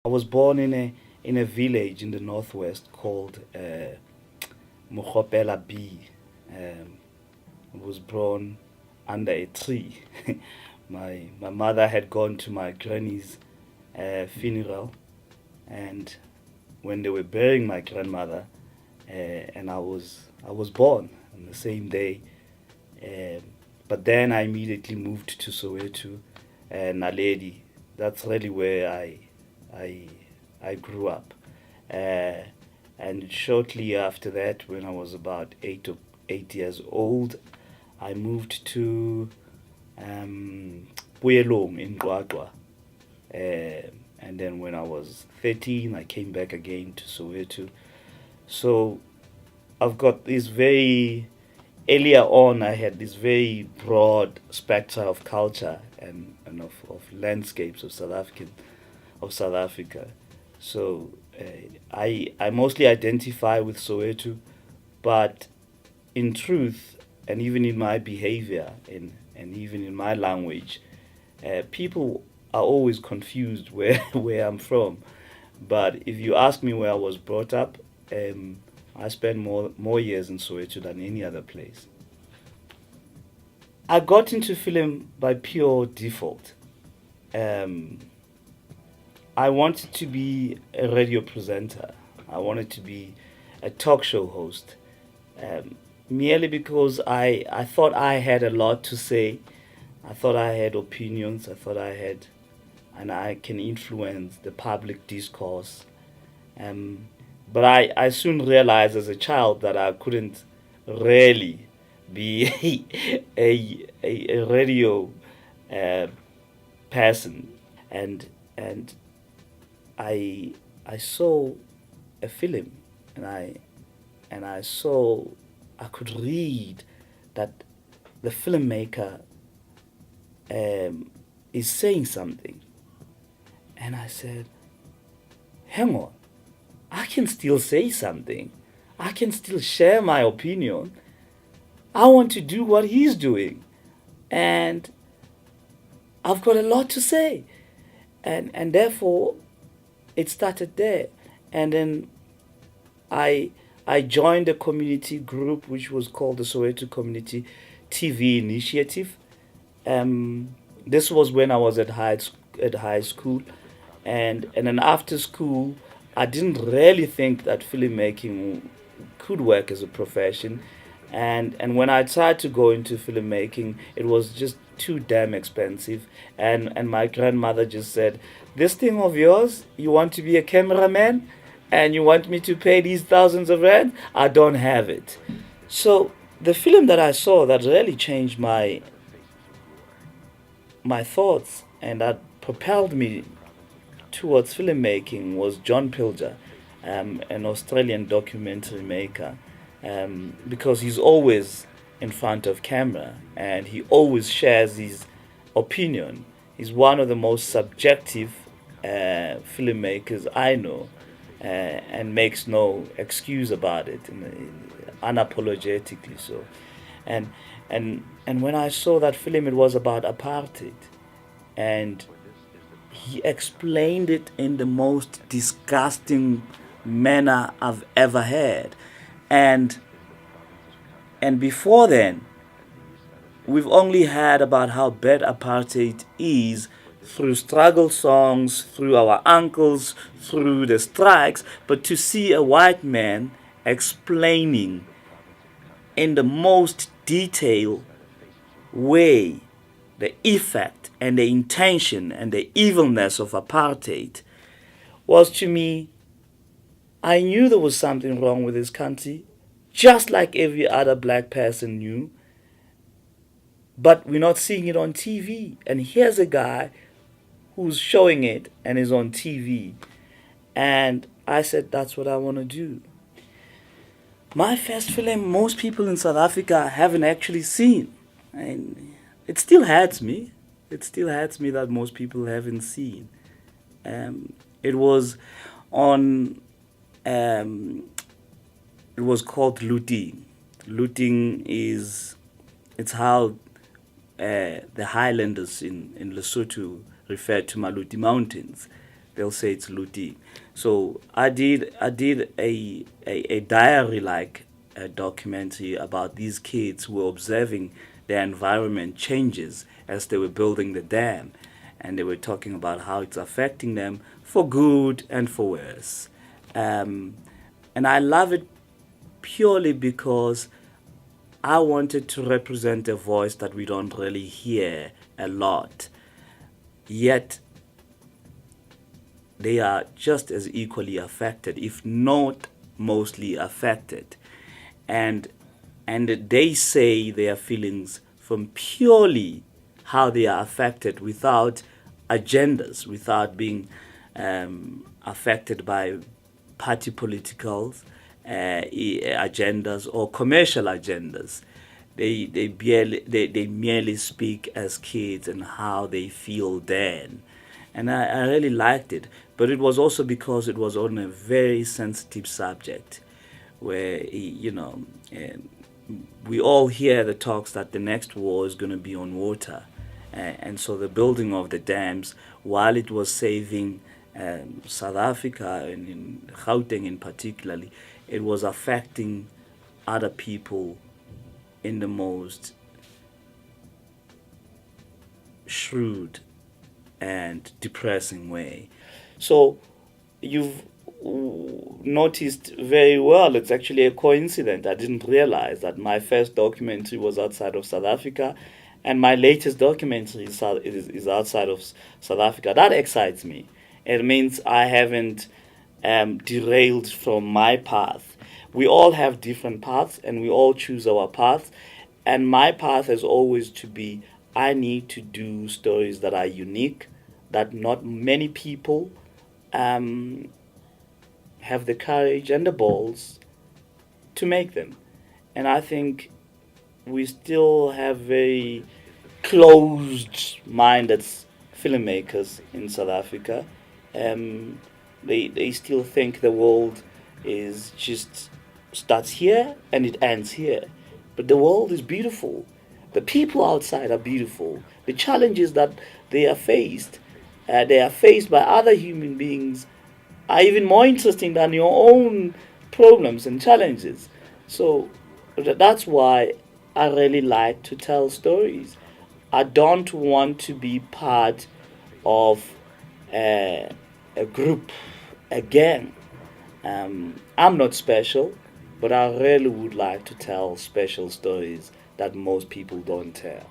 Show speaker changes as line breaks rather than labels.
was born in a village in the northwest called Mokgopela B. I was born under a tree. My mother had gone to my granny's funeral, and when they were burying my grandmother, and I was born on the same day. Um, but then I immediately moved to Soweto, Naledi. That's really where I I grew up. Uh, and shortly after that, when I was about 8 years old, I moved to Puyelong in Qwaqwa. And then when I was 13, I came back again to Soweto. So I've got this very earlier on. I had this very broad spectra of culture and of landscapes of South Africa. So I mostly identify with Soweto, but in truth, and even in my behavior and even in my language, people are always confused where where I'm from. But if you ask me where I was brought up, I spent more years in Soweto than any other place. I got into film by pure default. Um, I wanted to be a radio presenter. I wanted to be a talk show host, um, merely because I thought I had a lot to say. I thought I had opinions. I thought I had, and I can influence the public discourse. Um, but I soon realized as a child that I couldn't really be a radio uh, person. And I saw a film, and I saw, I could read that the filmmaker um, is saying something, and I said, hang on, I can still say something. I can still share my opinion. I want to do what he's doing. And I've got a lot to say. And therefore, it started there. And then I, I joined a community group which was called the Soweto Community TV Initiative. This was when I was at high school, and then after school, I didn't really think that filmmaking could work as a profession, and when I tried to go into filmmaking, it was just too damn expensive, and my grandmother just said, "This thing of yours, you want to be a cameraman, and you want me to pay these thousands of rand? I don't have it." So the film that I saw that really changed my thoughts and that propelled me towards filmmaking was John Pilger, an Australian documentary maker, because he's always in front of camera and he always shares his opinion. He's one of the most subjective filmmakers I know, and makes no excuse about it, unapologetically so. And and when I saw that film, it was about apartheid, and he explained it in the most disgusting manner I've ever heard. And before then, we've only heard about how bad apartheid is through struggle songs, through our uncles, through the strikes, but to see a white man explaining in the most detailed way the effect and the intention and the evilness of apartheid was, to me, I knew there was something wrong with this country, just like every other black person knew, but we're not seeing it on TV. And here's a guy who's showing it and is on TV. And I said, that's what I want to do. My first film, most people in South Africa haven't actually seen. And it still hurts me. It still hurts me that most people haven't seen. It was on, um, it was called looting. Looting is, it's how the highlanders in Lesotho refer to Maluti Mountains. they'll say it's Luti. So I did a diary like a documentary about these kids who were observing their environment changes as they were building the dam, and they were talking about how it's affecting them for good and for worse. Um, and I love it purely because I wanted to represent a voice that we don't really hear a lot. Yet they are just as equally affected, if not mostly affected. And and they say their feelings from purely how they are affected without agendas, without being affected by party political agendas or commercial agendas. They merely speak as kids and how they feel then. And I really liked it. But it was also because it was on a very sensitive subject where, we all hear the talks that the next war is going to be on water. And so the building of the dams, while it was saving South Africa and in Gauteng in particularly, it was affecting other people in the most shrewd and depressing way. So you've noticed very well, it's actually a coincidence. I didn't realize that my first documentary was outside of South Africa and my latest documentary is outside of South Africa. That excites me. It means I haven't derailed from my path. We all have different paths and we all choose our path. And my path is always to be I need to do stories that are unique, that not many people have the courage and the balls to make them. And I think we still have very closed minded filmmakers in South Africa. Um, they still think the world is just starts here and it ends here. But the world is beautiful. The people outside are beautiful. The challenges that they are faced by other human beings are even more interesting than your own problems and challenges. So that's why I really like to tell stories. I don't want to be part of a group again. I'm not special, but I really would like to tell special stories that most people don't tell.